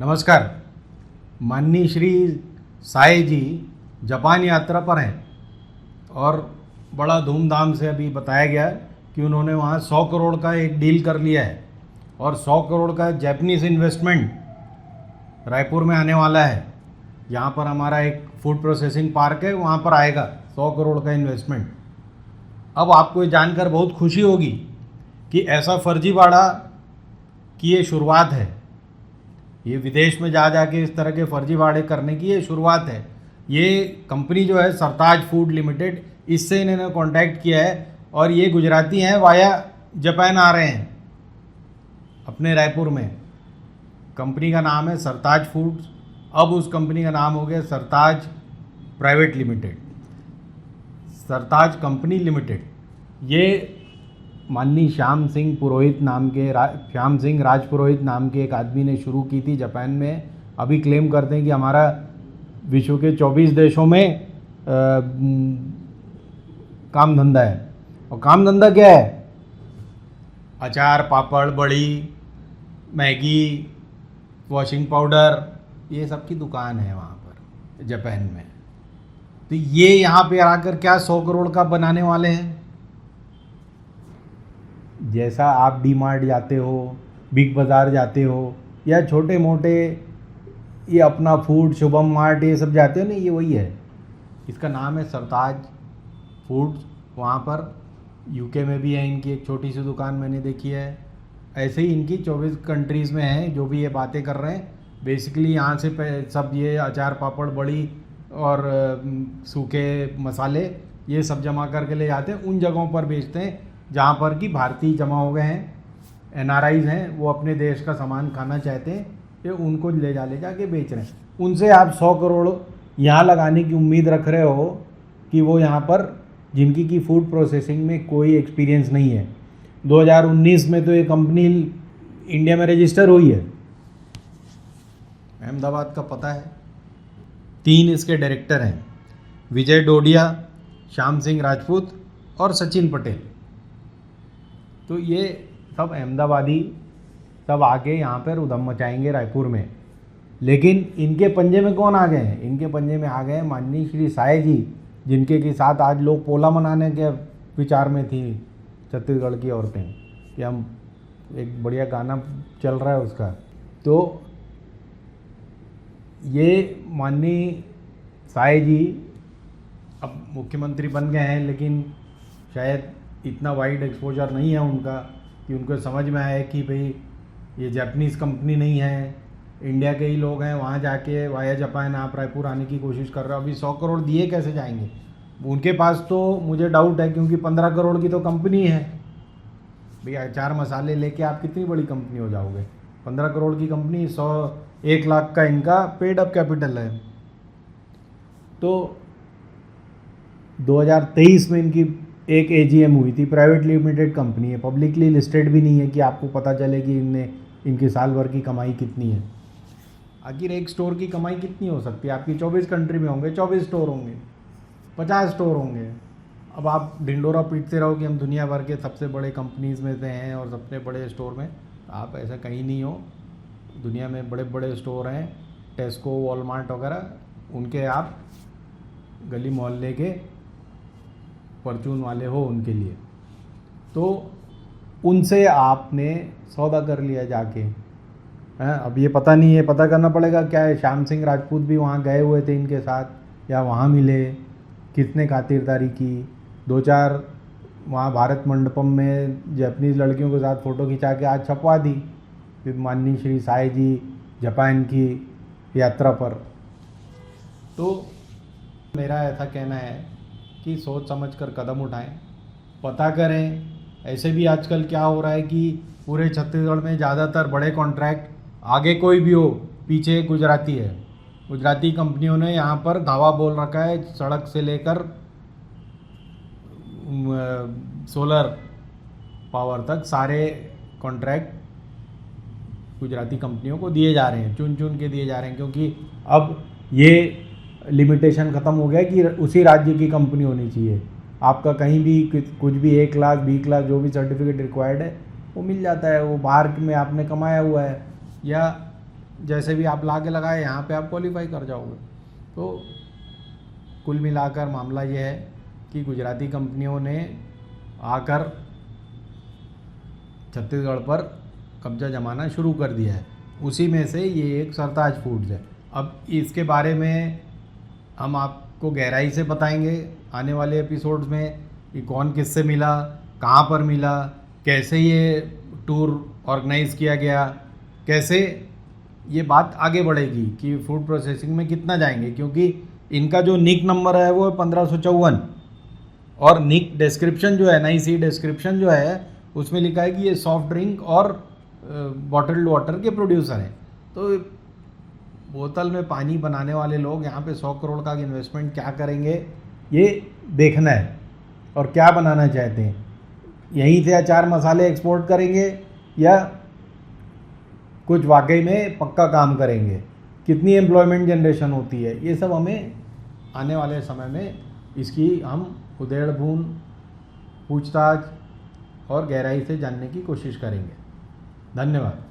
नमस्कार। माननीय श्री साय जी जापान यात्रा पर हैं और बड़ा धूमधाम से अभी बताया गया कि उन्होंने वहाँ 100 करोड़ का एक डील कर लिया है और 100 करोड़ का जापानीज़ इन्वेस्टमेंट रायपुर में आने वाला है। यहाँ पर हमारा एक फूड प्रोसेसिंग पार्क है, वहाँ पर आएगा 100 करोड़ का इन्वेस्टमेंट। अब आपको ये जानकर बहुत खुशी होगी कि ऐसा फर्जीवाड़ा की ये शुरुआत है। ये विदेश में जा के इस तरह के फर्जीवाड़े करने की ये शुरुआत है। ये कंपनी जो है सरताज फूड लिमिटेड, इससे इन्होंने कांटेक्ट किया है और ये गुजराती हैं, वाया जापान आ रहे हैं अपने रायपुर में। कंपनी का नाम है सरताज फूड्स, अब उस कंपनी का नाम हो गया सरताज प्राइवेट लिमिटेड, सरताज कंपनी लिमिटेड। ये माननीय श्याम सिंह राजपुरोहित नाम के एक आदमी ने शुरू की थी जापान में। अभी क्लेम करते हैं कि हमारा विश्व के 24 देशों में काम धंधा है। और काम धंधा क्या है? अचार, पापड़, बड़ी, मैगी, वॉशिंग पाउडर, ये सब की दुकान है वहाँ पर जापान में। तो ये यहाँ पे आकर क्या 100 करोड़ का बनाने वाले हैं। जैसा आप डी मार्ट जाते हो, बिग बाज़ार जाते हो, या छोटे मोटे ये अपना फूड, शुभम मार्ट, ये सब जाते हो ना, ये वही है। इसका नाम है सरताज फूड्स। वहाँ पर यूके में भी है इनकी एक छोटी सी दुकान, मैंने देखी है। ऐसे ही इनकी 24 कंट्रीज़ में है। जो भी ये बातें कर रहे हैं बेसिकली यहाँ से सब ये अचार, पापड़, बड़ी और सूखे मसाले ये सब जमा करके ले जाते हैं, उन जगहों पर बेचते हैं जहाँ पर कि भारतीय जमा हो गए हैं, NRIs हैं, वो अपने देश का सामान खाना चाहते हैं, ये उनको ले जा के बेच रहे हैं। उनसे आप 100 करोड़ यहाँ लगाने की उम्मीद रख रहे हो कि वो यहाँ पर, जिनकी की फूड प्रोसेसिंग में कोई एक्सपीरियंस नहीं है। 2019 में तो ये कंपनी इंडिया में रजिस्टर हुई है, अहमदाबाद का पता है। 3 इसके डायरेक्टर हैं, विजय डोडिया, श्याम सिंह राजपूत और सचिन पटेल। तो ये सब अहमदाबादी सब आके यहाँ पर उधम मचाएंगे रायपुर में। लेकिन इनके पंजे में कौन आ गए हैं? इनके पंजे में आ गए माननीय श्री साय जी, जिनके के साथ आज लोग पोला मनाने के विचार में थी छत्तीसगढ़ की औरतें कि हम, एक बढ़िया गाना चल रहा है उसका। तो ये माननीय साय जी अब मुख्यमंत्री बन गए हैं, लेकिन शायद इतना वाइड एक्सपोजर नहीं है उनका कि उनको समझ में आए कि भाई ये जापानीज़ कंपनी नहीं है, इंडिया के ही लोग हैं। वहाँ जाके वाया जापान आप रायपुर आने की कोशिश कर रहे हो। अभी 100 करोड़ दिए कैसे जाएंगे उनके पास? तो मुझे डाउट है, क्योंकि 15 करोड़ की तो कंपनी है भैया। 4 मसाले लेके आप कितनी बड़ी कंपनी हो जाओगे? 15 करोड़ की कंपनी, 1 लाख का इनका पेड अप कैपिटल है। तो 2023 में इनकी एक AGM हुई थी। प्राइवेट लिमिटेड कंपनी है, पब्लिकली लिस्टेड भी नहीं है कि आपको पता चले कि इनकी साल भर की कमाई कितनी है। आखिर एक स्टोर की कमाई कितनी हो सकती है? आपकी 24 कंट्री में होंगे, 24 स्टोर होंगे, 50 स्टोर होंगे। अब आप ढिंडोरा पीटते रहो कि हम दुनिया भर के सबसे बड़े कंपनीज़ में से हैं और सबसे बड़े स्टोर में। आप ऐसा कहीं नहीं हो। दुनिया में बड़े बड़े स्टोर हैं, टेस्को, वॉलमार्ट वगैरह, उनके आप गली मोहल्ले के परचून वाले हो उनके लिए। तो उनसे आपने सौदा कर लिया जाके, हैं? अब ये पता नहीं है, पता करना पड़ेगा क्या है। श्याम सिंह राजपूत भी वहाँ गए हुए थे इनके साथ, या वहाँ मिले, कितने खातिरदारी की। 2-4 वहाँ भारत मंडपम में जापानीज़ लड़कियों के साथ फ़ोटो खिंचा के आज छपवा दी कि माननीय श्री साय जी जापान की यात्रा पर। तो मेरा ऐसा कहना है कि सोच समझ कर कदम उठाएं, पता करें। ऐसे भी आजकल क्या हो रहा है कि पूरे छत्तीसगढ़ में ज़्यादातर बड़े कॉन्ट्रैक्ट, आगे कोई भी हो पीछे गुजराती है। गुजराती कंपनियों ने यहाँ पर धावा बोल रखा है, सड़क से लेकर सोलर पावर तक सारे कॉन्ट्रैक्ट गुजराती कंपनियों को दिए जा रहे हैं, चुन चुन के दिए जा रहे हैं। क्योंकि अब ये लिमिटेशन ख़त्म हो गया कि उसी राज्य की कंपनी होनी चाहिए। आपका कहीं भी कुछ भी 1 लाख 20 लाख जो भी सर्टिफिकेट रिक्वायर्ड है वो मिल जाता है। वो बाहर में आपने कमाया हुआ है या जैसे भी आप ला के लगाए यहाँ पे आप क्वालिफाई कर जाओगे। तो कुल मिलाकर मामला ये है कि गुजराती कंपनियों ने आकर छत्तीसगढ़ पर कब्जा जमाना शुरू कर दिया है। उसी में से ये एक सरताज फूड्स है। अब इसके बारे में हम आपको गहराई से बताएंगे आने वाले एपिसोड्स में कि कौन किससे मिला, कहाँ पर मिला, कैसे ये टूर ऑर्गेनाइज़ किया गया, कैसे ये बात आगे बढ़ेगी कि फूड प्रोसेसिंग में कितना जाएंगे, क्योंकि इनका जो निक नंबर है वो है 1554 और निक डिस्क्रिप्शन जो है, NIC डिस्क्रिप्शन जो है उसमें लिखा है कि ये सॉफ्ट ड्रिंक और बॉटल्ड वाटर के प्रोड्यूसर हैं। तो बोतल में पानी बनाने वाले लोग यहाँ पे 100 करोड़ का इन्वेस्टमेंट क्या करेंगे ये देखना है, और क्या बनाना चाहते हैं, यहीं से अचार मसाले एक्सपोर्ट करेंगे या कुछ वाकई में पक्का काम करेंगे, कितनी एम्प्लॉयमेंट जनरेशन होती है, ये सब हमें आने वाले समय में इसकी हम उधेड़-बुन, पूछताछ और गहराई से जानने की कोशिश करेंगे। धन्यवाद।